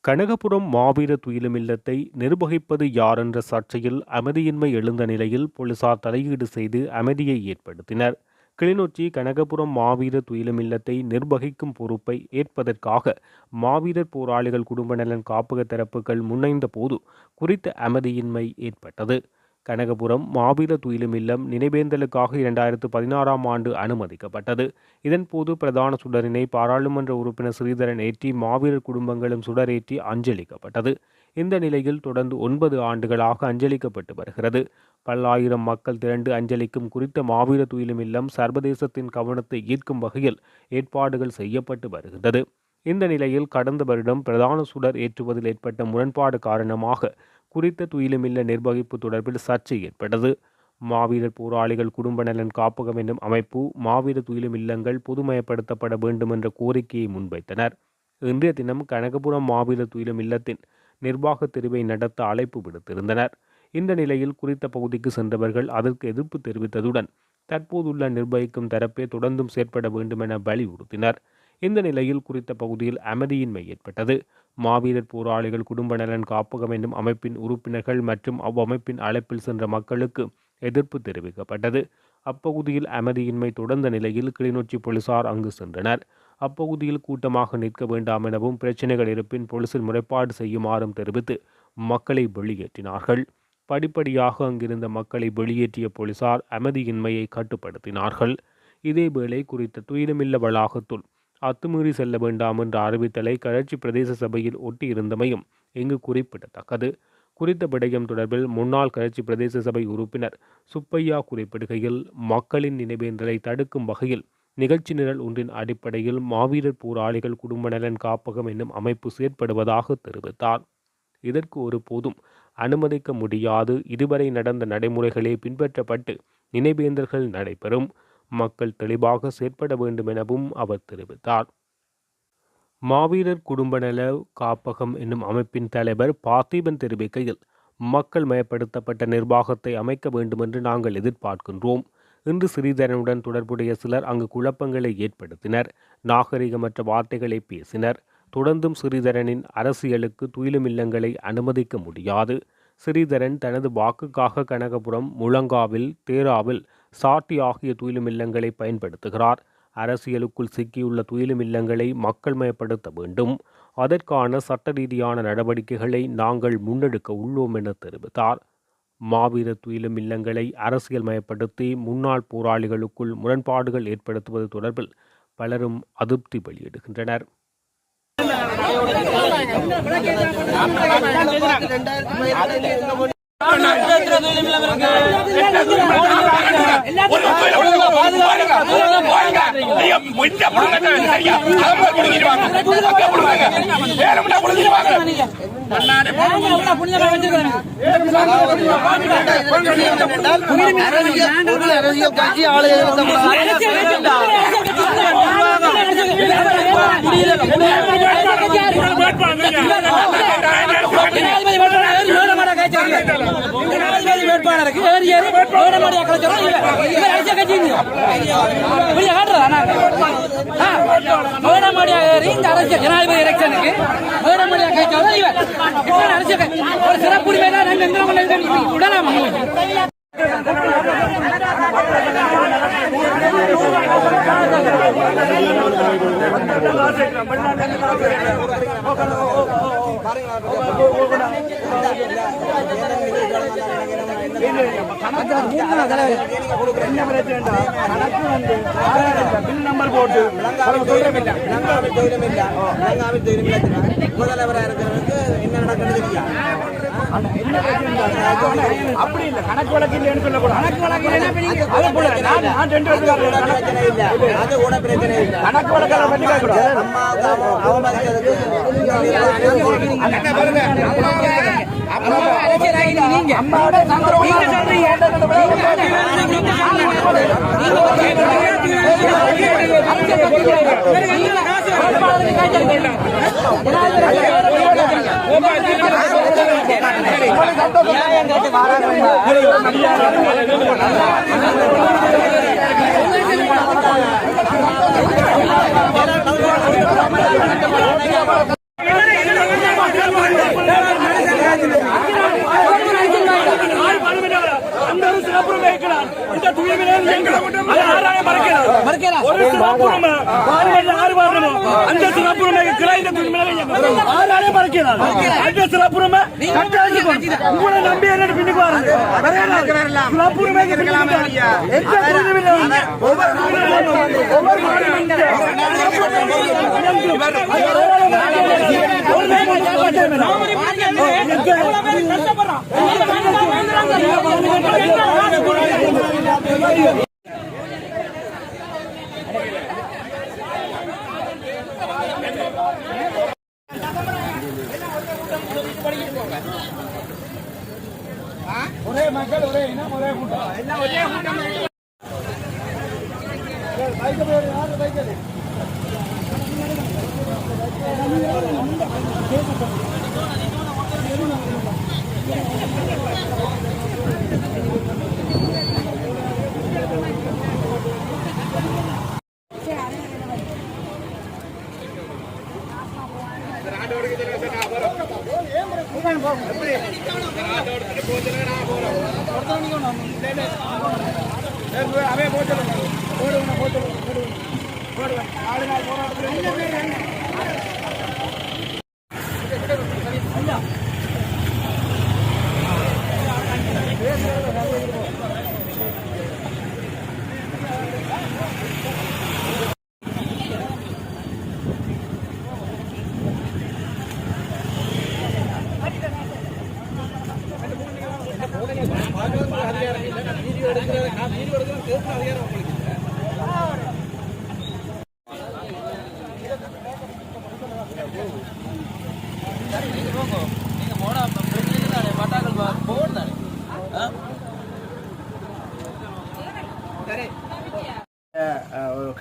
கனகபுரம் மாவீர துயிலுமில்லத்தை நிர்வகிப்பது யார் என்ற சர்ச்சையில் அமைதியின்மை எழுந்த நிலையில் போலீசார் தலையீடு செய்து அமைதியை ஏற்படுத்தினர். கிளிநொச்சி கனகபுரம் மாவீர துயிலுமில்லத்தை நிர்வகிக்கும் பொறுப்பை ஏற்பதற்காக மாவீரர் போராளிகள் குடும்ப நலன் காப்பக தரப்புகள் முன்னைந்த போது குறித்த அமைதியின்மை ஏற்பட்டது. கனகபுரம் மாவீர துயிலுமில்லம் நினைவேந்தலுக்காக 2016ஆம் ஆண்டு அனுமதிக்கப்பட்டது. இதன்போது பிரதான சுடரினை பாராளுமன்ற உறுப்பினர் ஸ்ரீதரன் ஏற்றி மாவீரர் குடும்பங்களும் சுடரேற்றி அஞ்சலிக்கப்பட்டது. இந்த நிலையில் தொடர்ந்து 9 ஆண்டுகளாக அஞ்சலிக்கப்பட்டு வருகிறது. பல்லாயிரம் மக்கள் திரண்டு அஞ்சலிக்கும் குறித்த மாவீர துயிலுமில்லம் சர்வதேசத்தின் கவனத்தை ஈர்க்கும் வகையில் ஏற்பாடுகள் செய்யப்பட்டு வருகிறது. இந்த நிலையில் கடந்த வருடம் பிரதான சுடர் ஏற்றுவதில் ஏற்பட்ட முரண்பாடு காரணமாக குறித்த துயிலுமில்ல நிர்வகிப்பு தொடர்பில் சர்ச்சை ஏற்பட்டது. மாவீரர் போராளிகள் குடும்ப நலன் காப்பகம் என்னும் அமைப்பு மாவீர துயிலுமில்லங்கள் பொதுமயப்படுத்தப்பட வேண்டும் என்ற கோரிக்கையை முன்வைத்தனர். இன்றைய தினம் கனகபுரம் மாவீர துயிலுமில்லத்தின் நிர்வாக தெரிவை நடத்த அழைப்பு விடுத்திருந்தனர். இந்த நிலையில் குறித்த பகுதிக்கு சென்றவர்கள் அதற்கு எதிர்ப்பு தெரிவித்ததுடன் தற்போதுள்ள நிர்வகிக்கும் தரப்பே தொடர்ந்தும் செயற்பட வேண்டும் என வலியுறுத்தினர். இந்த நிலையில் குறித்த பகுதியில் அமைதியின்மை ஏற்பட்டது. மாவீரர் போராளிகள் குடும்ப நலன் காப்பகம் என்னும் அமைப்பின் உறுப்பினர்கள் மற்றும் அவ்வமைப்பின் அழைப்பில் சென்ற மக்களுக்கு எதிர்ப்பு தெரிவிக்கப்பட்டது. அப்பகுதியில் அமைதியின்மை தொடர்ந்த நிலையில் கிளிநொச்சி போலீசார் அங்கு சென்றனர். அப்பகுதியில் கூட்டமாக நிற்க வேண்டாம் எனவும் பிரச்சினைகள் இருப்பின் போலீசில் முறைப்பாடு செய்யுமாறும் தெரிவித்து மக்களை வெளியேற்றினார்கள். படிப்படியாக அங்கிருந்த மக்களை வெளியேற்றிய போலீசார் அமைதியின்மையை கட்டுப்படுத்தினார்கள். இதேவேளை குறித்த துயிலுமில்ல வளாகத்துள் அத்துமீறி செல்ல வேண்டாம் என்ற அறிவித்தலை கரைச்சி பிரதேச சபையில் ஒட்டியிருந்தமையும் இங்கு குறிப்பிடத்தக்கது. குறித்த விடயம் தொடர்பில் முன்னாள் கரைச்சி பிரதேச சபை உறுப்பினர் சுப்பையா குறிப்பிடுகையில் மக்களின் நினைவேந்தலை தடுக்கும் வகையில் நிகழ்ச்சி நிரல் ஒன்றின் அடிப்படையில் மாவீரர் போராளிகள் குடும்ப நலன் காப்பகம் என்னும் அமைப்பு செயற்படுவதாக தெரிவித்தார். இதற்கு ஒருபோதும் அனுமதிக்க முடியாது. இதுவரை நடந்த நடைமுறைகளே பின்பற்றப்பட்டு நினைவேந்தல்கள் நடைபெறும். மக்கள் தெளிவாக செயற்பட வேண்டும் எனவும் அவர் தெரிவித்தார். மாவீரர் குடும்ப நல காப்பகம் என்னும் அமைப்பின் தலைவர் பார்த்திபன் தெரிவிக்கையில், மக்கள் மயப்படுத்தப்பட்ட நிர்வாகத்தை அமைக்க வேண்டும் என்று நாங்கள் எதிர்பார்க்கின்றோம். இன்று ஸ்ரீதரனுடன் தொடர்புடைய சிலர் அங்கு குழப்பங்களை ஏற்படுத்தினர். நாகரிகமற்ற வார்த்தைகளை பேசினர். தொடர்ந்தும் ஸ்ரீதரனின் அரசியலுக்கு துயிலுமில்லங்களை அனுமதிக்க முடியாது. ஸ்ரீதரன் தனது வாக்குக்காக கனகபுரம், முழங்காவில், தேராவில், சாட்டி ஆகிய துயிலுமில்லங்களை பயன்படுத்துகிறார். அரசியலுக்குள் சிக்கியுள்ள துயிலுமில்லங்களை மக்கள் மயப்படுத்த வேண்டும். அதற்கான சட்ட ரீதியான நடவடிக்கைகளை நாங்கள் முன்னெடுக்க உள்ளோம் என தெரிவித்தார். மாவீர துயிலுமில்லங்களை அரசியல் மயப்படுத்தி முன்னாள் போராளிகளுக்குள் முரண்பாடுகள் ஏற்படுத்துவது தொடர்பில் பலரும் அதிருப்தி வெளியிடுகின்றனர். அப்படி இல்ல கணக்கு வழக்கு இல்லைன்னு சொல்லக்கூடாது. கணக்கு வழக்கெல்லாம் பற்றி கேட்கக்கூடாது. Terima kasih. அந்த ஒரு சிறப்புரிமை இருக்கிறார். இந்த தூய்மையை ஒரு சிறப்புரிமை ஆறு வாரமோ அந்த சிறப்புரிமை இந்த தூய்மையை ஆறாலே மறைக்கிறார். அந்த சிறப்புரிமை உங்களை நம்பி என்ன பின்னுக்கு வராது. சிறப்புரிமை ஒரே மக்கள் ஒரே இனம் ஒரே கூட்டம் எல்லாம் ஒரே கூட்டம்.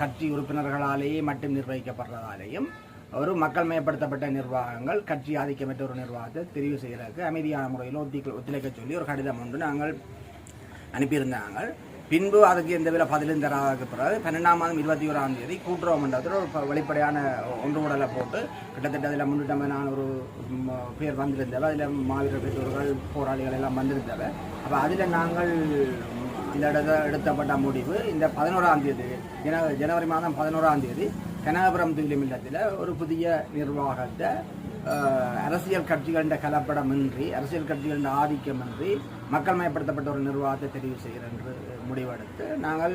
கட்சி உறுப்பினர்களாலேயே மட்டும் நிர்வகிக்கப்படுறதாலேயும் ஒரு மக்கள் மயப்படுத்தப்பட்ட நிர்வாகங்கள் கட்சி ஆதிக்கமற்ற ஒரு நிர்வாகத்தை தெரிவு செய்கிறதுக்கு அமைதியான முறையில் ஒத்துழைக்க சொல்லி ஒரு கடிதம் ஒன்று நாங்கள் அனுப்பியிருந்தாங்க. பின்பு அதுக்கு எந்தவித பதிலும் தராதற்கு பிறகு 12ஆம் மாதம் 21ஆம் தேதி கூட்டுறவு மண்டலத்தில் ஒரு வெளிப்படையான ஒன்றுகூடலை போட்டு கிட்டத்தட்ட அதில் 350 ஒரு பேர் வந்திருந்தவை. அதில் மாவீரர் பெற்றோர்கள் போராளிகள் எல்லாம் வந்திருந்தவை. அப்போ அதில் நாங்கள் அந்த எடுத்தப்பட்ட முடிவு இந்த 11ஆம் தேதி ஜனவரி மாதம் 11ஆம் தேதி கனகபுரம் துயிலுமில்லத்தில் ஒரு புதிய நிர்வாகத்தை அரசியல் கட்சிகளின் கலப்படமின்றி அரசியல் கட்சிகளின் ஆதிக்கமின்றி மக்கள் மயப்படுத்தப்பட்ட ஒரு நிர்வாகத்தை தெரிவு செய்கிற என்று முடிவெடுத்து நாங்கள்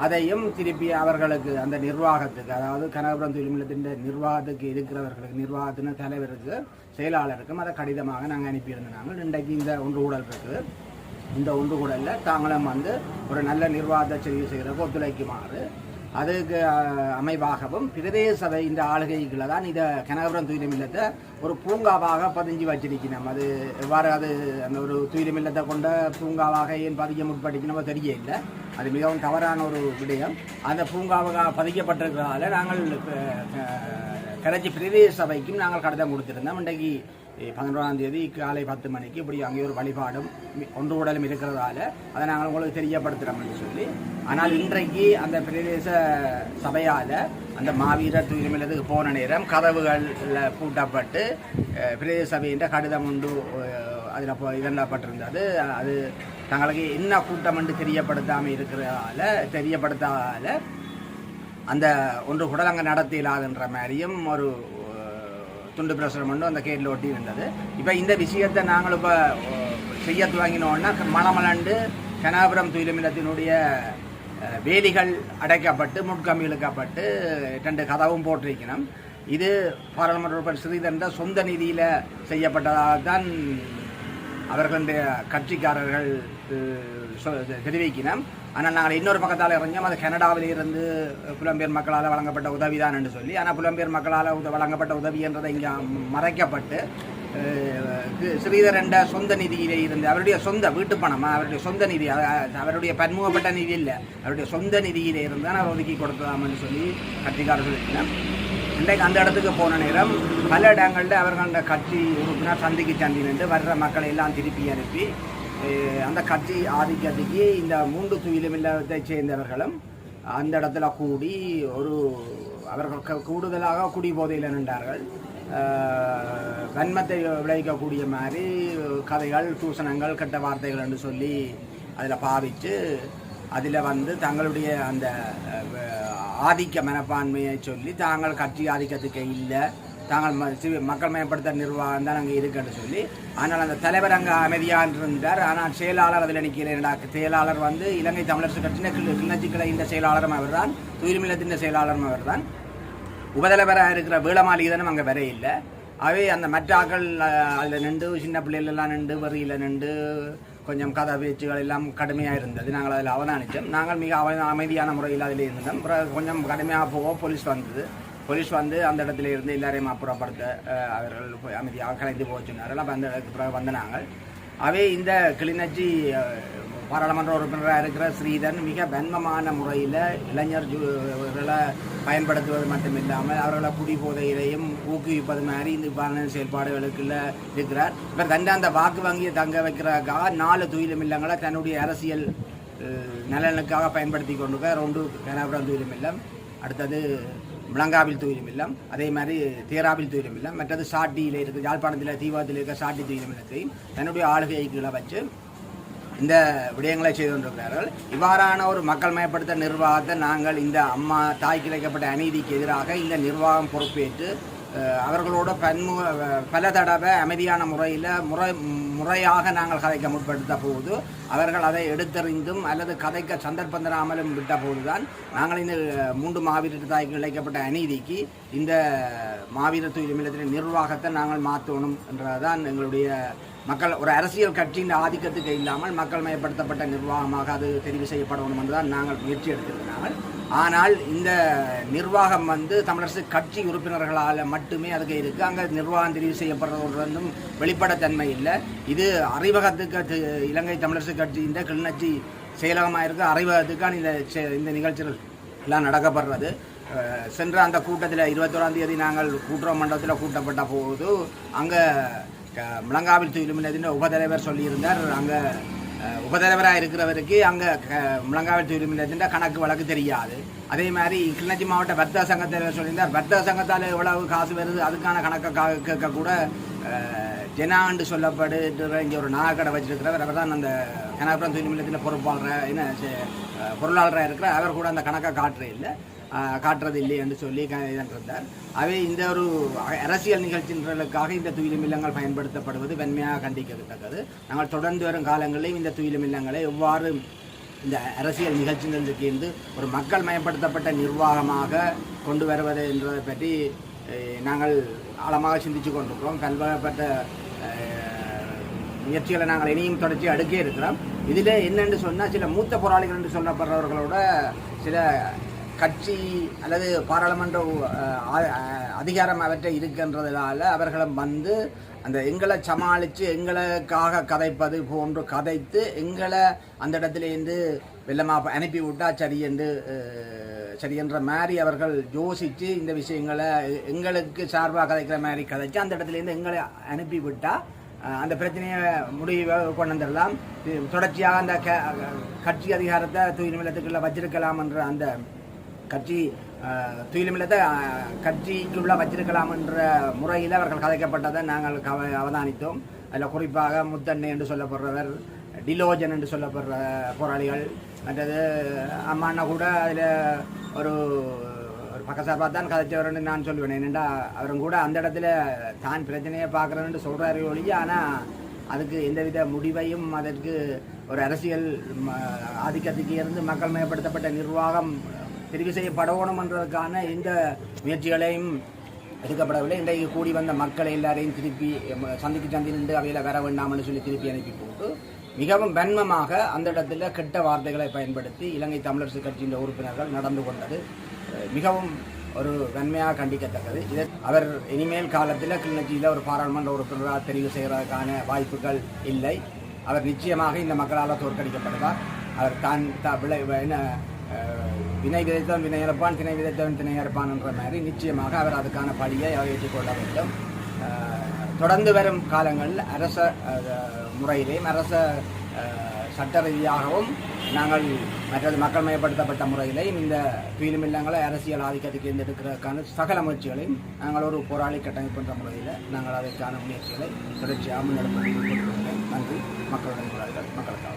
அதையும் திருப்பி அவர்களுக்கு அந்த நிர்வாகத்துக்கு, அதாவது கனகபுரம் துயிலுமில்லத்தின் நிர்வாகத்துக்கு இருக்கிறவர்களுக்கு, நிர்வாகத்தின் தலைவருக்கு, செயலாளருக்கும் அதை கடிதமாக நாங்கள் அனுப்பியிருந்தோம். நாங்கள் இன்றைக்கு இந்த ஒன்றுகூடல் இருக்குது. இந்த ஒன்றுகூடலில் தாங்களும் ஒரு நல்ல நிர்வாகத்தை தெரிவு செய்கிறதுக்கு ஒத்துழைக்குமாறு, அதுக்கு அமைவாகவும் பிரதேச சபை இந்த ஆளுகைகளை தான் இதை கனகபுரம் துயிலுமில்லத்தை ஒரு பூங்காவாக பதிஞ்சு வச்சிருக்கணும். அது எவ்வாறு அது அந்த ஒரு துயிலுமில்லத்தை கொண்ட பூங்காவாக ஏன் பதிக்க முற்பட்டிக்கணுமோ தெரிய இல்லை. அது மிகவும் தவறான ஒரு விடயம். அந்த பூங்காவாக பதிக்கப்பட்டிருக்கிறதால நாங்கள் கரைச்சி பிரதேச சபைக்கும் நாங்கள் கடிதம் கொடுத்திருந்தோம். இன்றைக்கு 11ஆம் தேதி காலை 10 மணிக்கு இப்படி அங்கே ஒரு வழிபாடும் ஒன்றுகூடலும் இருக்கிறதால அதை நாங்கள் உங்களுக்கு தெரியப்படுத்துகிறோம் என்று சொல்லி. ஆனால் இன்றைக்கு அந்த பிரதேச சபையால் அந்த மாவீரர் துயிலுமில்லத்துக்கு போன நேரம் கதவுகளில் பூட்டப்பட்டு பிரதேச சபையின் கடிதம் உண்டு அதில் இதெல்லாப்பட்டிருந்தது. அது தங்களுக்கு என்ன கூட்டம் என்று தெரியப்படுத்தாத அந்த ஒன்றுகூடல் அங்கே நடத்திலாதுன்ற மாதிரியும் ஒரு துண்டு பிரசுரம் ஒன்று அந்த கேட்டில் ஒட்டி இருந்தது. இப்போ இந்த விஷயத்தை நாங்கள் இப்போ செய்ய துவங்கினோன்னா மலமலண்டு கனகபுரம் துயிலுமில்லத்தினுடைய வேலிகள் அடைக்கப்பட்டு முட்கம்பி இழுக்கப்பட்டு 2 கதவும் போட்டிருக்கணும். இது பாராளுமன்ற உறுப்பினர் ஸ்ரீதரன் சொந்த நிதியில் செய்யப்பட்டதாகத்தான் அவர்களுடைய கட்சிக்காரர்கள் தெரிவிக்கணும். ஆனால் நாங்கள் இன்னொரு பக்கத்தால் இறங்கினோம். அது கனடாவில் இருந்து புலம்பெயர் மக்களால் வழங்கப்பட்ட உதவி தான் என்று சொல்லி, ஆனால் புலம்பெயர் மக்களால் வழங்கப்பட்ட உதவி என்றதை இங்கே மறைக்கப்பட்டு ஸ்ரீதரன் சொந்த நிதியிலே இருந்து அவருடைய சொந்த வீட்டு பணம், அவருடைய சொந்த நிதி, அவருடைய பன்முகப்பட்ட நிதி இல்லை, அவருடைய சொந்த நிதியிலே இருந்து தான் அவர் ஒதுக்கி கொடுத்ததாம் என்று சொல்லி கட்சிக்காரர்கள் இருக்கிறார். இன்றைக்கு அந்த இடத்துக்கு போன நேரம் பல இடங்களில் அவர்களோட கட்சி உறுப்பினர் சந்தி நின்று வர்ற மக்களை எல்லாம் திருப்பி அனுப்பி அந்த கட்சி ஆதிக்கத்துக்கு இந்த 3 துயிலுமில்லத்தை சேர்ந்தவர்களும் அந்த இடத்துல கூடி அவர்கள் கூடுதலாக குடி போதையில் நின்றார்கள். வன்மத்தை விளைவிக்கக்கூடிய மாதிரி கதைகள், தூசணங்கள், கெட்ட வார்த்தைகள் என்று சொல்லி அதில் பாவித்து அதில் வந்து தங்களுடைய அந்த ஆதிக்க மனப்பான்மையை சொல்லி தாங்கள் கட்சி ஆதிக்கத்துக்கு இல்லை, தாங்கள் மக்கள் மயப்படுத்த நிர்வாகம் தான் அங்கே இருக்குன்னு சொல்லி. ஆனால் அந்த தலைவர் அங்கே அமைதியாக இருந்தார். ஆனால் செயலாளர் அதில் நிற்கிறேன். செயலாளர் வந்து இலங்கை தமிழரசு கட்சியின் கிளர்ச்சி கிளையின் செயலாளரும் அவர் தான், தூய்மில்லத்தின் செயலாளரும் அவர் தான். உபதலைவராக இருக்கிற வேளமாளிகனும் அங்கே வர இல்லை. அவை அந்த மற்ற ஆக்கள் அதில் நின்று சின்ன பிள்ளைகளெல்லாம் நின்று வரியில் நின்று கொஞ்சம் கதை பேச்சுகள் எல்லாம் கடுமையாக இருந்தது. நாங்கள் அதில் அவதானித்தோம். நாங்கள் மிக அமைதியான முறையில் அதில் இருந்தோம். அப்புறம் கொஞ்சம் கடுமையாக போவோம். போலீஸ் வந்தது. போலீஸ் வந்து அந்த இடத்துல இருந்து எல்லாரையும் அப்புறப்படுத்த அவர்கள் அமைதியாக கலைந்து போச்சுனார். எல்லாம் அந்த இடத்துக்கு பிறகு வந்த நாங்கள் அவை இந்த கிளிநொச்சி பாராளுமன்ற உறுப்பினராக இருக்கிற ஸ்ரீதரன் மிக வன்மமான முறையில் இளைஞர்களை பயன்படுத்துவது மட்டுமில்லாமல் அவர்களை குடி போதையிலையும் ஊக்குவிப்பது மாதிரி இந்த செயல்பாடுகளுக்குள்ள இருக்கிறார். இவர் தண்டை அந்த வாக்கு வங்கியை தங்க வைக்கிறதுக்காக 4 துயிலும் இல்லங்களை தன்னுடைய அரசியல் நலனுக்காக பயன்படுத்தி கொண்டிருக்கார். ஒன்று கனபுரம் துயிலும் இல்லம், அடுத்தது முழங்காவில் துயிலும் இல்லம், அதே மாதிரி தேராவில் துயிலும் இல்லம், மற்றது சாட்டியில் இருக்குது யாழ்ப்பாணத்தில் தீவாத்தில் இருக்க சாட்டி துயிலும் இல்லத்தையும் தன்னுடைய ஆளுகைகளை வச்சு இந்த விடயங்களை செய்து கொண்டிருக்கிறார்கள். இவ்வாறான ஒரு மக்கள் மயப்படுத்த நிர்வாகத்தை நாங்கள் இந்த அம்மா தாய்க்கு இழைக்கப்பட்ட அநீதிக்கு எதிராக இந்த நிர்வாகம் பொறுப்பேற்று அவர்களோட பல தடவை அமைதியான முறையாக நாங்கள் கதைக்க முற்படுத்த போது அவர்கள் அதை எடுத்தறிந்தும் அல்லது கதைக்க சந்தர்ப்பம் தராமலும் விட்ட போதுதான் நாங்கள் இந்த 3 மாவீரர் தாய்க்கு இழைக்கப்பட்ட அநீதிக்கு இந்த மாவீரர் துயிலுமில்லத்தின் நிர்வாகத்தை நாங்கள் மாற்றணும் என்றதான் எங்களுடைய மக்கள் ஒரு அரசியல் கட்சியின் ஆதிக்கத்துக்கு இல்லாமல் மக்கள் மயப்படுத்தப்பட்ட நிர்வாகமாக அது தெரிவு செய்யப்படணும் என்றுதான் நாங்கள் முயற்சி எடுத்திருக்கிறார்கள். ஆனால் இந்த நிர்வாகம் வந்து தமிழரசு கட்சி உறுப்பினர்களால் மட்டுமே அதுக்கு இருக்குது. அங்கே நிர்வாகம் தெரிவு செய்யப்படுறதும் வெளிப்படைத்தன்மை இல்லை. இது அறிவகத்துக்கு இலங்கை தமிழரசு கட்சி இந்த கிளிநொச்சி செயலகமாக இருக்க அறிவகத்துக்கான இந்த நிகழ்ச்சிகள் எல்லாம் நடக்கப்படுறது. சென்ற அந்த கூட்டத்தில் 21ஆம் தேதி நாங்கள் கூட்டுறவு மண்டலத்தில் கூட்டப்பட்ட போது அங்கே முழங்காவில் துயிலுமில்லத்தின் உபதலைவர் சொல்லியிருந்தார். அங்கே உபதலைவராக இருக்கிறவருக்கு அங்கே முழங்காவில் துயிலுமில்லத்தின் கணக்கு வழக்கு தெரியாது. அதே மாதிரி கிளிநொச்சி மாவட்ட வர்த்தக சங்க தலைவர் சொல்லியிருந்தார். வர்த்தக சங்கத்தால் எவ்வளவு காசு வருது அதுக்கான கணக்கை கேட்க கூட ஜெனாண்டு சொல்லப்படுற இங்கே ஒரு நாகக்கடை வச்சிருக்கிறவர் அவர் தான் அந்த கனகபுரம் துயிலுமில்லத்தின் பொருளாளராக இருக்கிற அவர் கூட அந்த கணக்கை காட்டுறது இல்லை என்று சொல்லி இருந்தார். அவை இந்த ஒரு அரசியல் நிகழ்ச்சிகளுக்காக இந்த துயிலுமில்லங்கள் பயன்படுத்தப்படுவது வன்மையாக கண்டிக்கத்தக்கது. நாங்கள் தொடர்ந்து வரும் காலங்களில் இந்த துயிலுமில்லங்களை எவ்வாறு இந்த அரசியல் நிகழ்ச்சிகளுக்கு இருந்து ஒரு மக்கள் மயப்படுத்தப்பட்ட நிர்வாகமாக கொண்டு வருவது என்பதை பற்றி நாங்கள் ஆழமாக சிந்தித்து கொண்டிருக்கிறோம். பல்வேறுபட்ட முயற்சிகளை நாங்கள் இனியும் தொடர்ச்சி அடுக்கே இருக்கிறோம். இதில் என்னென்று சொன்னால் சில மூத்த போராளிகள் என்று சொல்லப்படுறவர்களோட சில கட்சி அல்லது பாராளுமன்ற அதிகாரம் அவற்றை இருக்கின்றதால அவர்களும் வந்து அந்த எங்களை சமாளித்து எங்களுக்காக கதைப்பது போன்று கதைத்து எங்களை அந்த இடத்துலேருந்து வெள்ளமாக அனுப்பி விட்டால் சரி என்ற மாதிரி அவர்கள் யோசித்து இந்த விஷயங்களை எங்களுக்கு சார்பாக கதைக்கிற மாதிரி கதைச்சு அந்த இடத்துலேருந்து எங்களை அனுப்பி விட்டால் அந்த பிரச்சனையை முடிவை கொண்டு வந்துடலாம். தொடர்ச்சியாக அந்த கட்சி அதிகாரத்தை துயிலுமில்லத்துக்குள்ள வச்சிருக்கலாம் என்ற அந்த கட்சி துயிலுமில்லத்தை கட்சிக்குள்ள வச்சிருக்கலாம் என்ற முறையில் அவர்கள் கதைக்கப்பட்டதை நாங்கள் அவதானித்தோம். அதில் குறிப்பாக முத்தண்ணை என்று சொல்லப்படுறவர், டிலோஜன் என்று சொல்லப்படுற போராளிகள், மற்றது அம்மாண்ணா கூட அதில் ஒரு பக்கசார்பாக தான் கதைச்சவர்னு நான் சொல்லுவேன். என்னென்னா அவரும் கூட அந்த இடத்துல தான் பிரச்சனையை பார்க்குறேன்னு சொல்கிறாரு ஒழிய, ஆனால் அதுக்கு எந்தவித முடிவையும் அதற்கு ஒரு அரசியல் ஆதிக்கத்துக்கு இருந்து மக்கள் மயப்படுத்தப்பட்ட நிர்வாகம் தெரிவு செய்யப்படணும் என்றதுக்கான இந்த முயற்சிகளையும் எடுக்கப்படவில்லை. இன்றைக்கு கூடி வந்த மக்களை எல்லாரையும் திருப்பி சந்தி நின்று அவையில் வர வேண்டாம்னு சொல்லி திருப்பி அனுப்பி போட்டு மிகவும் வன்மமாக அந்த இடத்துல கெட்ட வார்த்தைகளை பயன்படுத்தி இலங்கை தமிழரசு கட்சியின் உறுப்பினர்கள் நடந்து கொண்டது மிகவும் ஒரு வன்மையாக கண்டிக்கத்தக்கது. இதை அவர் இனிமேல் காலத்தில் கிளிநொச்சியில் ஒரு பாராளுமன்ற உறுப்பினராக தெரிவு செய்வதற்கான வாய்ப்புகள் இல்லை. அவர் நிச்சயமாக இந்த மக்களால் தோற்கடிக்கப்படுவார். அவர் வினை விதைத்தவன் வினை இறப்பான், திணை விதைத்தவன் திணை இறப்பான் என்ற மாதிரி நிச்சயமாக அவர் அதுக்கான படியை ஏற்றுக்கொள்ள வேண்டும். தொடர்ந்து வரும் காலங்களில் அரச முறையிலேயும் அரச சட்ட ரீதியாகவும் நாங்கள் மற்றது மக்கள் மயப்படுத்தப்பட்ட முறையிலையும் இந்த துயிலும் இல்லங்களை அரசியல் ஆதிக்கத்துக்கு எடுக்கிறதுக்கான சகல முயற்சிகளையும் நாங்கள் ஒரு போராளி கட்டமைப்பு என்ற முறையில் நாங்கள் அதற்கான முயற்சிகளை தொடர்ச்சியாக முன்னெடுப்போம். நன்றி. மக்களுடைய குரல்கள் மக்களுக்காக.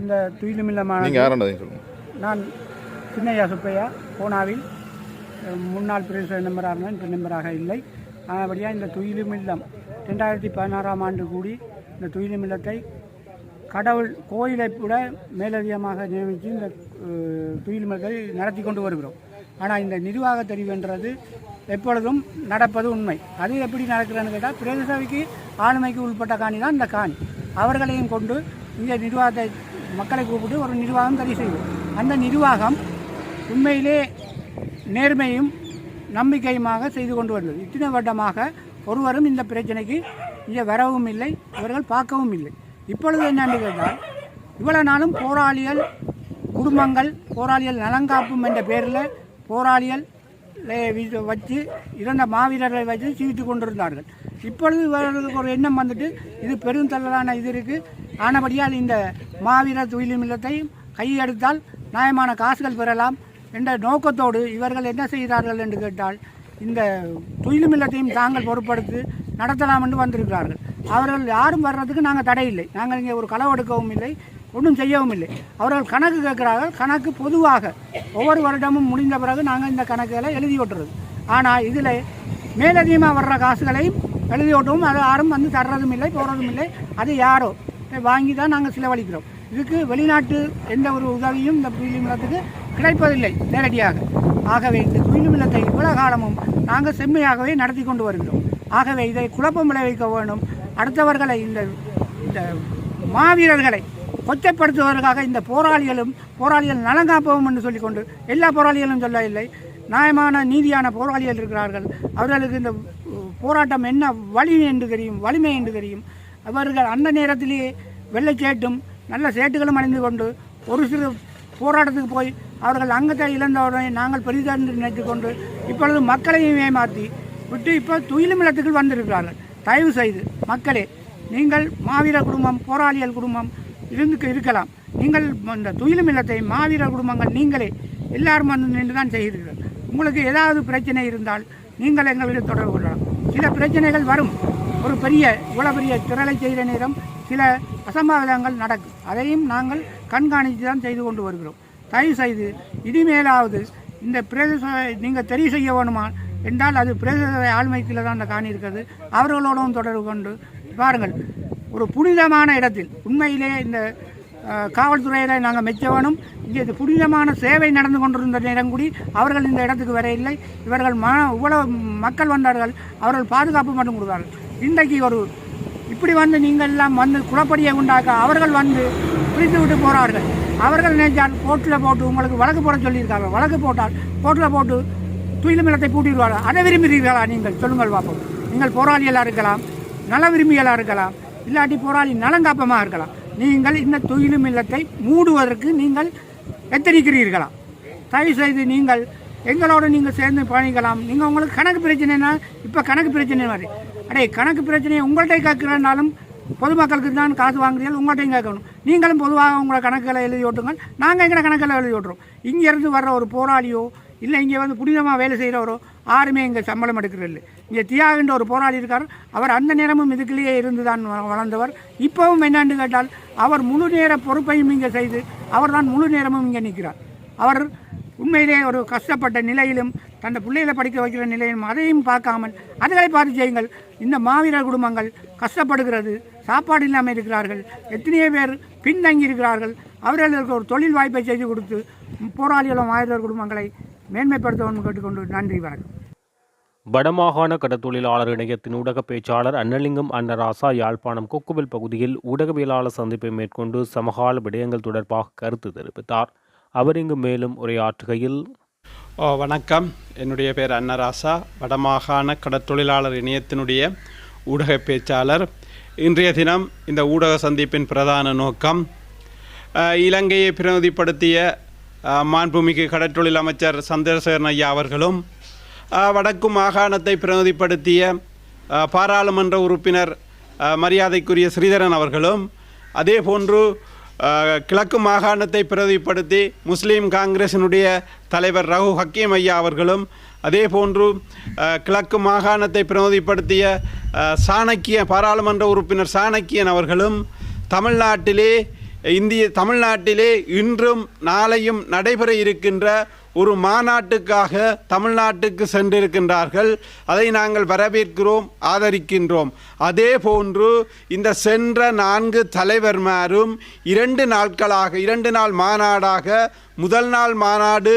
இந்த துயிலும் இல்லமான நான் சின்னையா சுப்பையா பூனாவில் முன்னாள் பிரதேச மெம்பராக இருந்தேன், இப்போ மெம்பராக இல்லை. ஆனபடியாக இந்த துயிலும் இல்லம் 2016ஆம் ஆண்டு கூடி இந்த துயிலும் இல்லத்தை கடவுள் கோயிலை விட மேலதிகமாக நியமித்து இந்த துயிலும் இல்லத்தை நடத்தி கொண்டு வருகிறோம். ஆனால் இந்த நிர்வாக தெரிவுன்றது எப்பொழுதும் நடப்பது உண்மை. அது எப்படி நடக்கிறதுன்னு கேட்டால் பிரதேச சபைக்கு ஆளுமைக்கு உள்பட்ட காணி தான் இந்த காணி. அவர்களையும் கொண்டு இங்கே நிர்வாகத்தை மக்களை கூப்பிட்டு ஒரு நிர்வாகம் சரி செய்வோம். அந்த நிர்வாகம் உண்மையிலே நேர்மையும் நம்பிக்கையுமாக செய்து கொண்டு வருகிறது. இத்தனை வருடமாக ஒருவரும் இந்த பிரச்சனைக்கு இங்கே வரவும் இல்லை, இவர்கள் பார்க்கவும் இல்லை. இப்பொழுது என்னென்று கேட்டால் இவ்வளவு நாளும் போராளிகள் குடும்பங்கள் போராளிகள் நலங்காப்பும் என்ற பேரில் போராளிகள் வச்சு இறந்த மாவீரர்களை வச்சு சீவித்து கொண்டிருந்தார்கள். இப்பொழுது இவர்களுக்கு ஒரு எண்ணம் வந்துட்டு இது பெருந்தள்ளலான இது இருக்குது. ஆனபடியால் இந்த மாவீரர் துயிலும் இல்லத்தை கையெடுத்தால் நியாயமான காசுகள் பெறலாம் என்ற நோக்கத்தோடு இவர்கள் என்ன செய்கிறார்கள் என்று கேட்டால் இந்த துயிலும் இல்லத்தையும் தாங்கள் பொறுப்படுத்தி நடத்தலாம் என்று வந்திருக்கிறார்கள். அவர்கள் யாரும் வர்றதுக்கு நாங்கள் தடை இல்லை. நாங்கள் இங்கே ஒரு களவு எடுக்கவும் இல்லை, ஒன்றும் செய்யவும் இல்லை. அவர்கள் கணக்கு கேட்கிறார்கள். கணக்கு பொதுவாக ஒவ்வொரு வருடமும் முடிந்த பிறகு நாங்கள் இந்த கணக்குகளை எழுதி ஓட்டுறது. ஆனால் இதில் மேலதிகமாக வர்ற காசுகளையும் எழுதி ஓட்டவும் அது யாரும் வந்து தர்றதும் இல்லை, போகிறதும் இல்லை. அது யாரோ வாங்கி தான் நாங்கள் செலவழிக்கிறோம். இதுக்கு வெளிநாட்டு எந்த ஒரு உதவியும் இந்த துயிலும் இல்லத்துக்கு கிடைப்பதில்லை நேரடியாக. ஆகவே இந்த துயிலும் இல்லத்தை இவ்வளவு காலமும் நாங்கள் செம்மையாகவே நடத்தி கொண்டு வருகிறோம். ஆகவே இதை குழப்பம் விளைவிக்க வேண்டும். அடுத்தவர்களை இந்த மாவீரர்களை கொச்சைப்படுத்துவதற்காக இந்த போராளிகள் நலங்காப்பவும் என்று சொல்லிக்கொண்டு எல்லா போராளிகளும் சொல்ல இல்லை, நியாயமான நீதியான போராளிகள் இருக்கிறார்கள். அவர்களுக்கு இந்த போராட்டம் என்ன வலிமை என்று தெரியும். அவர்கள் அந்த நேரத்திலேயே வெள்ளை சேட்டும் நல்ல சேட்டுகளும் அணிந்து கொண்டு ஒரு சிறு போராட்டத்துக்கு போய் அவர்கள் அங்கத்தை இழந்தவுடனே நாங்கள் பெரிதென்று நினைத்து கொண்டு இப்பொழுது மக்களையும் ஏமாற்றி விட்டு இப்போ துயிலும் இல்லத்துக்கு வந்திருக்கிறார்கள். தயவு செய்து மக்களே, நீங்கள் மாவீரர் குடும்பம் போராளிகள் குடும்பம் இருக்கலாம். நீங்கள் இந்த துயிலும் இல்லத்தை மாவீரர் குடும்பங்கள் நீங்களே எல்லாரும் வந்து நின்று தான் செய்கிறீர்கள். உங்களுக்கு ஏதாவது பிரச்சனை இருந்தால் நீங்கள் எங்களிடம் தொடர்பு கொள்ளலாம். சில பிரச்சனைகள் வரும். ஒரு இவ்வளோ பெரிய திரளை செய்கிற நேரம் சில அசம்பாவிதங்கள் நடக்கும். அதையும் நாங்கள் கண்காணித்து தான் செய்து கொண்டு வருகிறோம். தயவு செய்து இனிமேலாவது இந்த பிரதேச நீங்கள் தெரிவு செய்ய வேணுமா என்றால் அது பிரதேச ஆளுமைக்கில் தான் அந்த காணி இருக்கிறது. அவர்களோடும் தொடர்பு கொண்டு பாருங்கள். ஒரு புனிதமான இடத்தில் உண்மையிலே இந்த காவல்துறையில நாங்கள் மெச்ச வேணும். இங்கே இது புனிதமான சேவை நடந்து கொண்டிருந்த நேரம் கூடி அவர்கள் இந்த இடத்துக்கு வர இல்லை. இவர்கள் இவ்வளவு மக்கள் வந்தார்கள், அவர்கள் பாதுகாப்பு மட்டும் கொடுத்தார்கள். இன்றைக்கு ஒரு இப்படி வந்து நீங்கள் எல்லாம் வந்து குளப்படியை உண்டாக்க அவர்கள் வந்து பிரித்து விட்டு போகிறார்கள். அவர்கள் நினைச்சால் கோர்ட்டில் போட்டு உங்களுக்கு வழக்கு போட சொல்லியிருக்காங்க. வழக்கு போட்டால் கோர்ட்டில் போட்டு துயிலும் இல்லத்தை பூட்டிடுவார்கள். அதை விரும்புகிறீர்களா? நீங்கள் சொல்லுங்கள் பார்ப்போம். நீங்கள் போராளிகளாக இருக்கலாம், நல விரும்பிகளாக இருக்கலாம், இல்லாட்டி போராளி நலங்காப்பமாக இருக்கலாம். நீங்கள் இந்த துயிலும் இல்லத்தை மூடுவதற்கு நீங்கள் எத்தனிக்கிறீர்களா? தயவு செய்து நீங்கள் எங்களோடு நீங்கள் சேர்ந்து பயணிக்கலாம். நீங்கள் உங்களுக்கு கணக்கு பிரச்சனைனா இப்போ கணக்கு பிரச்சனை மாதிரி கணக்கு பிரச்சனையை உங்கள்கிட்ட கேட்கிறனாலும் பொதுமக்களுக்கு தான் காசு வாங்குறீர்கள், உங்கள்கிட்டையும் கேட்கணும். நீங்களும் பொதுவாக உங்களை கணக்குகளை எழுதி ஓட்டுங்கள். நாங்கள் எங்களை கணக்கில் எழுதி ஓட்டுறோம். இங்கேருந்து வர்ற ஒரு போராளியோ இல்லை இங்கே வந்து புனிதமாக வேலை செய்கிறவரோ யாருமே இங்கே சம்பளம் எடுக்கிறதில்லை. இங்கே தியாகின்ற ஒரு போராளி இருக்கார். அவர் அந்த நேரமும் இதுக்குள்ளேயே இருந்து தான் வளர்ந்தவர். இப்போவும் என்னென்று கேட்டால் அவர் முழு நேர பொறுப்பையும் இங்கே செய்து அவர் தான் முழு நேரமும் இங்கே நிற்கிறார். அவர் உண்மையிலே ஒரு கஷ்டப்பட்ட நிலையிலும் தன் பிள்ளைகளை படிக்க வைக்கிற நிலையிலும் அதையும் பார்க்காமல் அதுகளை பார்த்து செய்யுங்கள். இந்த மாவீரர் குடும்பங்கள் கஷ்டப்படுகிறது, சாப்பாடு இல்லாமல் இருக்கிறார்கள், எத்தனையோ பேர் பின்தங்கி இருக்கிறார்கள். அவர்களுக்கு ஒரு தொழில் வாய்ப்பை செய்து கொடுத்து போராளிகளும் மாவீரர் குடும்பங்களை மேன்மைப்படுத்தவும் கேட்டுக்கொண்டு நன்றி, வணக்கம். வடமாகாண கடத்தொழிலாளர் இணையத்தின் ஊடக பேச்சாளர் அன்னலிங்கம் அன்னராசா யாழ்ப்பாணம் கொக்குவில் பகுதியில் ஊடகவியலாளர் சந்திப்பை மேற்கொண்டு சமகால விடயங்கள் தொடர்பாக கருத்து தெரிவித்தார். அவர் இங்கு மேலும் உரையாற்றுகையில், வணக்கம், என்னுடைய பேர் அன்னராசா, வடமாகாண கடற்தொழிலாளர் இணையத்தினுடைய ஊடக பேச்சாளர். இன்றைய தினம் இந்த ஊடக சந்திப்பின் பிரதான நோக்கம் இலங்கையை பிரதிநிதிப்படுத்திய மாண்புமிகு கடற்றொழில் அமைச்சர் சந்திரசேகரன் ஐயா அவர்களும் வடக்கு மாகாணத்தை பிரதிநிதிப்படுத்திய பாராளுமன்ற உறுப்பினர் மரியாதைக்குரிய ஸ்ரீதரன் அவர்களும் அதே போன்று கிழக்கு மாகாணத்தை பிரதிப்படுத்தி முஸ்லீம் காங்கிரசினுடைய தலைவர் ரகு ஹக்கீம் ஐயா அவர்களும், அதே போன்று கிழக்கு மாகாணத்தை பிரதிப்படுத்திய சாணக்கிய பாராளுமன்ற உறுப்பினர் சாணக்கியன் அவர்களும் தமிழ்நாட்டிலே இன்றும் நாளையும் நடைபெற இருக்கின்ற ஒரு மாநாட்டுக்காக தமிழ்நாட்டுக்கு சென்றிருக்கின்றார்கள். அதை நாங்கள் வரவேற்கிறோம், ஆதரிக்கின்றோம். அதே போன்று இந்த சென்ற 4 தலைவர்மாரும் 2 நாள் மாநாடாக, முதல் நாள் மாநாடு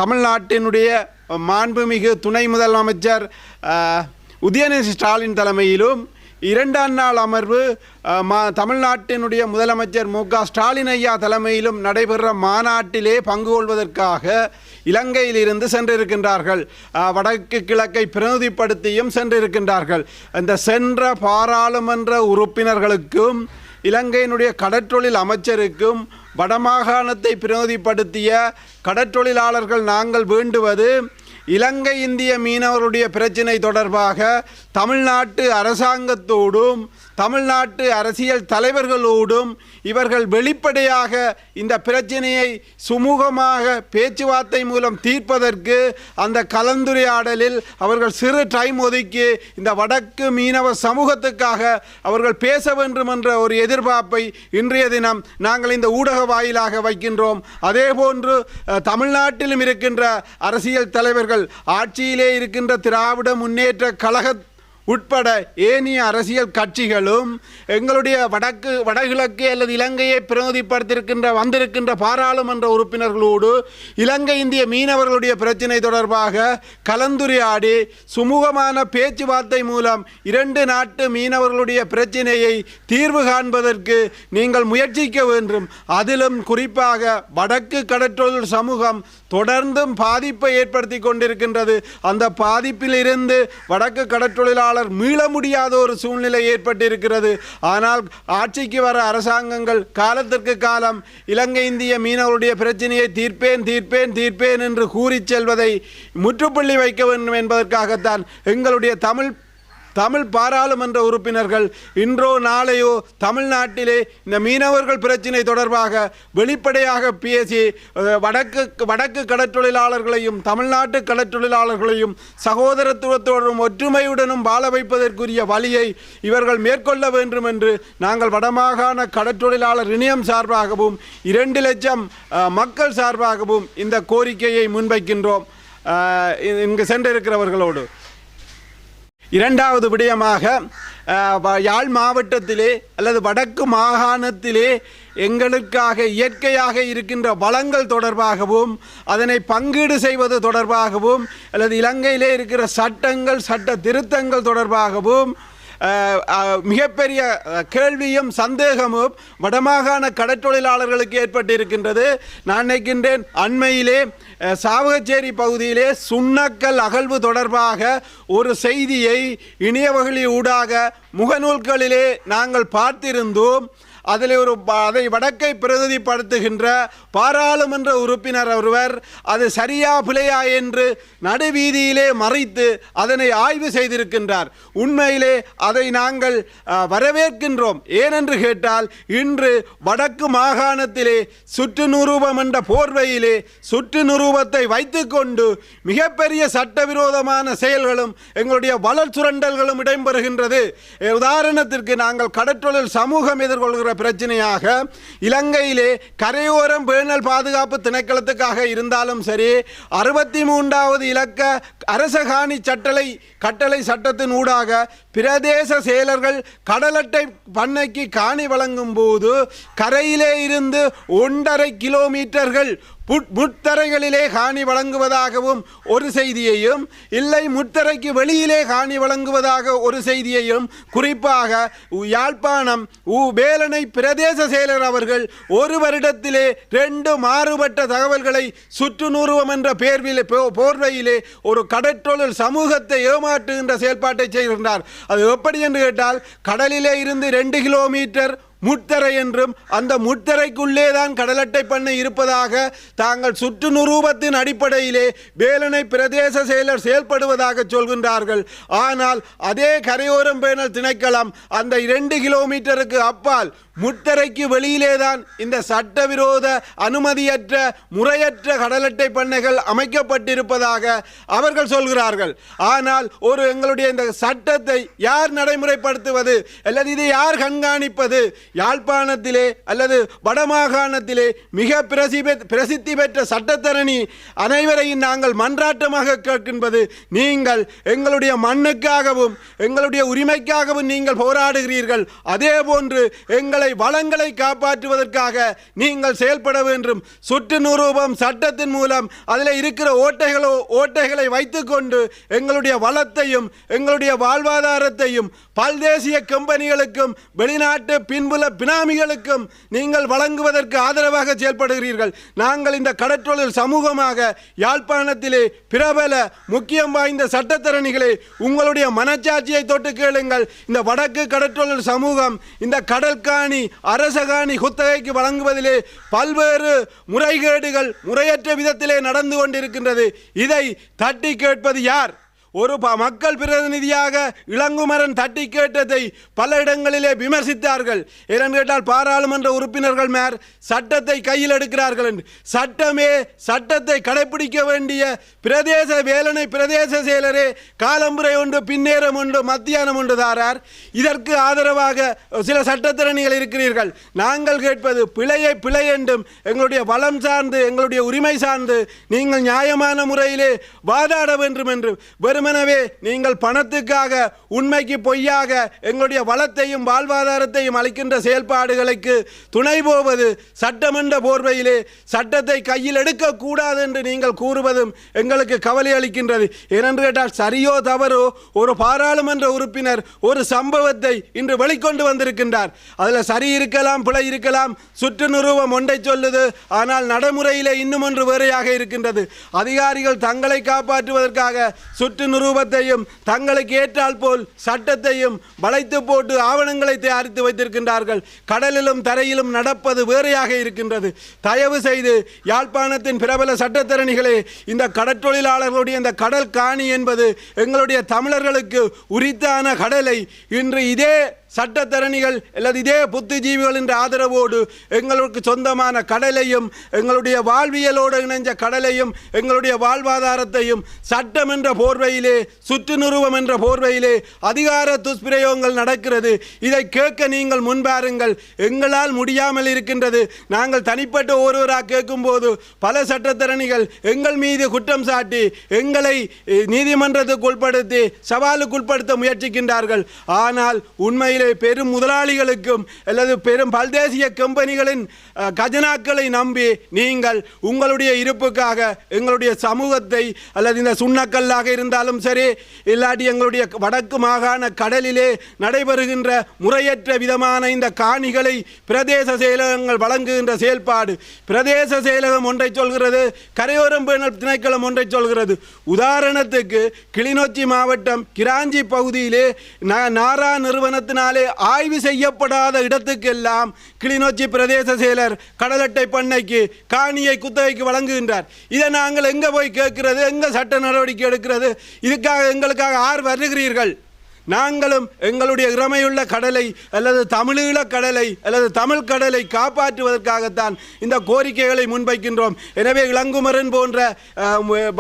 தமிழ்நாட்டினுடைய மாண்புமிகு துணை முதலமைச்சர் உதயநிதி ஸ்டாலின் தலைமையிலும், 2ஆம் நாள் அமர்வு தமிழ்நாட்டினுடைய முதலமைச்சர் மு.க. ஸ்டாலின் ஐயா தலைமையிலும் நடைபெற மாநாட்டிலே பங்கு கொள்வதற்காக இலங்கையிலிருந்து சென்றிருக்கின்றார்கள். வடக்கு கிழக்கை பிரதிநிதிப்படுத்தியும் சென்றிருக்கின்றார்கள். அந்த சென்ற பாராளுமன்ற உறுப்பினர்களுக்கும் இலங்கையினுடைய கடற்றொழில் அமைச்சருக்கும் வடமாகாணத்தை பிரதிநிதிப்படுத்திய கடற்றொழிலாளர்கள் நாங்கள் வேண்டுவது, இலங்கை இந்திய மீனவருடைய பிரச்சினை தொடர்பாக தமிழ்நாட்டு அரசாங்கத்தோடும் தமிழ்நாட்டு அரசியல் தலைவர்களோடும் இவர்கள் வெளிப்படையாக இந்த பிரச்சனையை சுமூகமாக பேச்சுவார்த்தை மூலம் தீர்ப்பதற்கு அந்த கலந்துரையாடலில் அவர்கள் சிறு டைம் ஒதுக்கி இந்த வடக்கு மீனவ சமூகத்துக்காக அவர்கள் பேச வேண்டும் என்ற ஒரு எதிர்பார்ப்பை இன்றைய தினம் நாங்கள் இந்த ஊடக வாயிலாக வைக்கின்றோம். அதே போன்று தமிழ்நாட்டிலும் இருக்கின்ற அரசியல் தலைவர்கள், ஆட்சியிலே இருக்கின்ற திராவிட முன்னேற்ற கழக உட்பட ஏனைய அரசியல் கட்சிகளும் எங்களுடைய வடகிழக்கு அல்லது இலங்கையை பிரதிநிதிப்படுத்தியிருக்கின்ற வந்திருக்கின்ற பாராளுமன்ற உறுப்பினர்களோடு இலங்கை இந்திய மீனவர்களுடைய பிரச்சினை தொடர்பாக கலந்துரையாடி சுமூகமான பேச்சுவார்த்தை மூலம் 2 நாட்டு மீனவர்களுடைய பிரச்சினையை தீர்வு காண்பதற்கு நீங்கள் முயற்சிக்க வேண்டும். அதிலும் குறிப்பாக வடக்கு கடற்றொழில் சமூகம் தொடர்ந்தும் பாதிப்பை ஏற்படுத்தி கொண்டிருக்கின்றது. அந்த பாதிப்பிலிருந்து வடக்கு கடற்றொழிலாளர் மீள முடியாத ஒரு சூழ்நிலை ஏற்பட்டிருக்கிறது. ஆனால் ஆட்சிக்கு வர அரசாங்கங்கள் காலத்திற்கு காலம் இலங்கை இந்திய மீனவருடைய பிரச்சனையை தீர்ப்பேன் என்று கூறி செல்வதை முற்றுப்புள்ளி வைக்க வேண்டும் என்பதற்காகத்தான் எங்களுடைய தமிழ் பாராளுமன்ற உறுப்பினர்கள் இன்றோ நாளையோ தமிழ்நாட்டிலே இந்த மீனவர்கள் பிரச்சினை தொடர்பாக வெளிப்படையாக பேசி வடக்கு கடற்றொழிலாளர்களையும் தமிழ்நாட்டு கடற்றொழிலாளர்களையும் சகோதரத்துவத்தோடும் ஒற்றுமையுடனும் வாழ வைப்பதற்குரிய வழியை இவர்கள் மேற்கொள்ள வேண்டும் என்று நாங்கள் வடமாகாண கடற்றொழிலாளர் இணையம் சார்பாகவும் 2 லட்சம் மக்கள் சார்பாகவும் இந்த கோரிக்கையை முன்வைக்கின்றோம். இங்கு சென்றிருக்கிறவர்களோடு இரண்டாவது விடயமாக யாழ் மாவட்டத்திலே அல்லது வடக்கு மாகாணத்திலே எங்களுக்காக இயற்கையாக இருக்கின்ற வளங்கள் தொடர்பாகவும் அதனை பங்கீடு செய்வது தொடர்பாகவும் அல்லது இலங்கையிலே இருக்கிற சட்ட திருத்தங்கள் தொடர்பாகவும் மிகப்பெரிய கேள்வியும் சந்தேகமும் வடமாகாண கடற்றொழிலாளர்களுக்கு ஏற்பட்டிருக்கின்றது. நான் நினைக்கின்றேன் அண்மையிலே சாவகச்சேரி பகுதியிலே சுண்ணக்கல் அகழ்வு தொடர்பாக ஒரு செய்தியை இணையவழி ஊடாக முகநூல்களிலே நாங்கள் பார்த்திருந்தோம். அதில் அதை வடக்கை பிரதிநிதிப்படுத்துகின்ற பாராளுமன்ற உறுப்பினர் ஒருவர் அது சரியா பிழையா என்று நடுவீதியிலே மறைத்து அதனை ஆய்வு செய்திருக்கின்றார். உண்மையிலே அதை நாங்கள் வரவேற்கின்றோம். ஏனென்று கேட்டால் இன்று வடக்கு மாகாணத்திலே சுற்று நிரூபம் என்ற போர்வையிலே சுற்று நிரூபத்தை வைத்துக்கொண்டு மிகப்பெரிய சட்டவிரோதமான செயல்களும் எங்களுடைய வளர் சுரண்டல்களும் இடம்பெறுகின்றது. உதாரணத்திற்கு நாங்கள் கடற்றொழில் சமூகம் எதிர்கொள்கிற பிரச்சனையாக இலங்கையிலே கரையோரம் பேணல் பாதுகாப்பு திணைக்களத்துக்காக இருந்தாலும் சரி 63வது இலக்க அரசகாணி கட்டளை சட்டத்தின் ஊடாக பிரதேச செயலர்கள் கடலட்டை பண்ணைக்கு காணி வழங்கும் போது கரையிலே இருந்து 1.5 கிலோமீட்டர்கள் முத்தரைகளிலே காணி வழங்குவதாகவும் ஒரு செய்தியையும், இல்லை முத்தரைக்கு வெளியிலே காணி வழங்குவதாக ஒரு செய்தியையும், குறிப்பாக யாழ்ப்பாணம் வேலனை பிரதேச செயலர் அவர்கள் ஒரு வருடத்திலே 2 மாறுபட்ட தகவல்களை சுற்று நிறுவம் என்ற போர்வையிலே ஒரு கடற்றொழில் சமூகத்தை ஏமாற்றுகின்ற செயல்பாட்டை செய்கின்றார். அது எப்படி என்று கேட்டால் கடலிலே இருந்து 2 கிலோமீட்டர் முட்தரை என்றும் அந்த முட்தரைக்குள்ளே தான் கடல் அட்டை பண்ணை இருப்பதாக தாங்கள் சுற்றுநிரூபத்தின் அடிப்படையிலே வேலணை பிரதேச செயலர் செயல்படுவதாக சொல்கின்றார்கள். ஆனால் அதே கரையோரம் பேணல் திணைக்களம் அந்த 2 கிலோமீட்டருக்கு அப்பால் முட்தரைக்கு வெளியிலேதான் இந்த சட்டவிரோத அனுமதியற்ற முறையற்ற கடல் அட்டை பண்ணைகள் அமைக்கப்பட்டிருப்பதாக அவர்கள் சொல்கிறார்கள். ஆனால் எங்களுடைய இந்த சட்டத்தை யார் நடைமுறைப்படுத்துவது அல்லது இதை யார் கண்காணிப்பது? யாழ்ப்பாணத்திலே அல்லது வடமாகாணத்திலே மிக பிரசித்தி பெற்ற சட்டத்தரணி அனைவரையும் நாங்கள் மன்றாட்டமாக கேட்கின்றது, நீங்கள் எங்களுடைய மண்ணுக்காகவும் எங்களுடைய உரிமைக்காகவும் நீங்கள் போராடுகிறீர்கள், அதே போன்று எங்களை வளங்களை காப்பாற்றுவதற்காக நீங்கள் செயல்பட வேண்டும். சுற்றுநிரூபம் சட்டத்தின் மூலம் அதில் இருக்கிற ஓட்டைகளை வைத்துக்கொண்டு எங்களுடைய வளத்தையும் எங்களுடைய வாழ்வாதாரத்தையும் பல்தேசிய கம்பெனிகளுக்கும் வெளிநாட்டு பின்புல பினாமிகளுக்கும் நீங்கள் வழங்குவதற்கு ஆதரவாக செயல்படுகிறீர்கள். நாங்கள் இந்த கடற்றொழில் சமூகமாக யாழ்ப்பாணத்திலே பிரபல முக்கியம் வாய்ந்த சட்டத்தரணிகளே, உங்களுடைய மனச்சாட்சியை தொட்டு கேளுங்கள். இந்த வடக்கு கடற்றொழில் சமூகம் இந்த கடற்காணி அரசகாணி குத்தகைக்கு வழங்குவதிலே பல்வேறு முறைகேடுகள் முறையற்ற விதத்திலே நடந்து கொண்டிருக்கின்றது. இதை தட்டி கேட்பது யார்? ஒரு மக்கள் பிரதிநிதியாக இளங்குமரன் தட்டி கேட்டதை பல இடங்களிலே விமர்சித்தார்கள். ஏனென்று கேட்டால் பாராளுமன்ற உறுப்பினர்கள் மேல் சட்டத்தை கையில் எடுக்கிறார்கள் என்று. சட்டத்தை கடைபிடிக்க வேண்டிய பிரதேச வேலணை பிரதேச செயலரே காலம்புரை ஒன்று பின்னேரம் ஒன்று மத்தியானம் ஒன்று தாரார். இதற்கு ஆதரவாக சில சட்டத்திறனிகள் இருக்கிறீர்கள். நாங்கள் கேட்பது பிழையை பிழை என்றும் எங்களுடைய வளம் சார்ந்து எங்களுடைய உரிமை சார்ந்து நீங்கள் நியாயமான முறையிலே வாதாட வேண்டும் என்று. வெறுமனவே நீங்கள் பணத்துக்காக உண்மைக்கு பொய்யாக எங்களுடைய வளத்தையும் வாழ்வாதாரத்தையும் அளிக்கின்ற செயல்பாடுகளுக்கு துணை போவது சட்டமன்ற போர்வையிலே சட்டத்தை கையில் எடுக்கக்கூடாது என்று நீங்கள் கூறுவதும் எங்களுக்கு கவலை அளிக்கின்றது. ஏனென்று கேட்டால் சரியோ தவறோ ஒரு பாராளுமன்ற உறுப்பினர் ஒரு சம்பவத்தை இன்று வெளிக்கொண்டு வந்திருக்கின்றார். அதில் சரி இருக்கலாம் பிழை இருக்கலாம், சுற்றுநிரூபம் ஒன்றை சொல்லுது, ஆனால் நடைமுறையிலே இன்னும் ஒன்று வேறையாக இருக்கின்றது. அதிகாரிகள் தங்களை காப்பாற்றுவதற்காக சுற்றுநிரூபத்தையும் தங்களுக்கு ஏற்றால் போல் சட்டத்தையும் வளைத்து போட்டு ஆவணங்களை தயாரித்து வைத்திருக்கின்றார்கள். கடலிலும் தரையிலும் நடப்பது வேறையாக இருக்கின்றது. தயவு செய்து யாழ்ப்பாணத்தின் பிரபல சட்டத்தரணிகளே, இந்த கடற்தொழிலாளர்களுடைய இந்த கடல் காணி என்பது எங்களுடைய தமிழர்களுக்கு உரித்தான கடலை இன்று இதே சட்டத்தரணிகள் அல்லது இதே புத்திஜீவிகள் என்ற ஆதரவோடு எங்களுக்கு சொந்தமான கடலையும் எங்களுடைய வாழ்வியலோடு இணைஞ்ச கடலையும் எங்களுடைய வாழ்வாதாரத்தையும் சட்டம் என்ற போர்வையிலே சுற்றுநிறுவம் என்ற போர்வையிலே அதிகார துஷ்பிரயோகங்கள் நடக்கிறது. இதை கேட்க நீங்கள் முன்பாருங்கள். எங்களால் முடியாமல் இருக்கின்றது. நாங்கள் தனிப்பட்ட ஒருவராக கேட்கும்போது பல சட்டத்தரணிகள் எங்கள் மீது குற்றம் சாட்டி எங்களை நீதிமன்றத்துக்கு உட்படுத்தி சவாலுக்குட்படுத்த முயற்சிக்கின்றார்கள். ஆனால் உண்மையில் பெரும் முதலாளிகளுக்கும் அல்லது பெரும் பல்தேசிய கம்பெனிகளின் கஜனாக்களை நம்பி நீங்கள் உங்களுடைய இருப்புக்காக எங்களுடைய சமூகத்தை அல்லது இந்த சுண்ணக்கல்லாக இருந்தாலும் சரி, இல்லாட்டி எங்களுடைய வடக்கு மாகாண கடலிலே நடைபெறுகின்ற முறையற்ற விதமான இந்த காணிகளை பிரதேச செயலகங்கள் வழங்குகின்ற செயல்பாடு. பிரதேச செயலகம் ஒன்றை சொல்கிறது, கரையோரம் பேணல் திணைக்களம் ஒன்றை சொல்கிறது. உதாரணத்துக்கு கிளிநொச்சி மாவட்டம் கிராஞ்சி பகுதியிலே நாரா நிறுவனத்தினால் ஆய்வு செய்யப்படாத இடத்துக்கெல்லாம் கிளிநொச்சி பிரதேச செயலர் கடல் அட்டை பண்ணைக்கு காணியை குத்தகைக்கு வழங்குகின்றார். இதை நாங்கள் எங்க போய் கேட்கிறது? எங்க சட்ட நடவடிக்கை எடுக்கிறது? இதுக்காக எங்களுக்காக ஆர் வருகிறீர்கள்? நாங்களும் எங்களுடைய இறமையுள்ள கடலை அல்லது தமிழீழ கடலை அல்லது தமிழ் கடலை காப்பாற்றுவதற்காகத்தான் இந்த கோரிக்கைகளை முன்வைக்கின்றோம். எனவே இளங்குமரன் போன்ற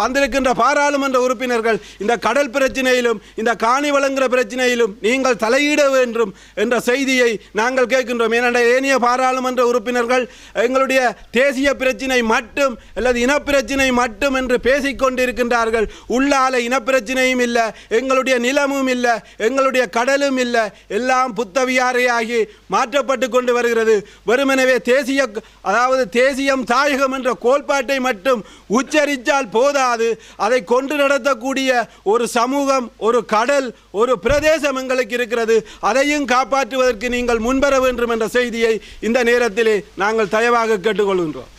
வந்திருக்கின்ற பாராளுமன்ற உறுப்பினர்கள் இந்த கடல் பிரச்சனையிலும் இந்த காணி வழங்குகிற பிரச்சனையிலும் நீங்கள் தலையிட வேண்டும் என்ற செய்தியை நாங்கள் கேட்கின்றோம். ஏனென்றால் ஏனைய பாராளுமன்ற உறுப்பினர்கள் எங்களுடைய தேசிய பிரச்சினை மட்டும் அல்லது இனப்பிரச்சினை மட்டும் என்று பேசிக்கொண்டிருக்கின்றார்கள். உள்ளால இனப்பிரச்சினையும் இல்லை, எங்களுடைய நிலமும் இல்லை, எங்களுடைய கடலும் இல்லை, எல்லாம் புத்தவியாரையாகி மாற்றப்பட்டு கொண்டு வருகிறது. வெறுமனவே தேசியம் தாயகம் என்ற கோட்பாட்டை மட்டும் உச்சரித்தால் போதாது. அதை கொண்டு நடத்தக்கூடிய ஒரு சமூகம், ஒரு கடல், ஒரு பிரதேசம் எங்களுக்கு இருக்கிறது. அதையும் காப்பாற்றுவதற்கு நீங்கள் முன்வர வேண்டும் என்ற செய்தியை இந்த நேரத்திலே நாங்கள் தயவாக கேட்டுக்கொள்கின்றோம்.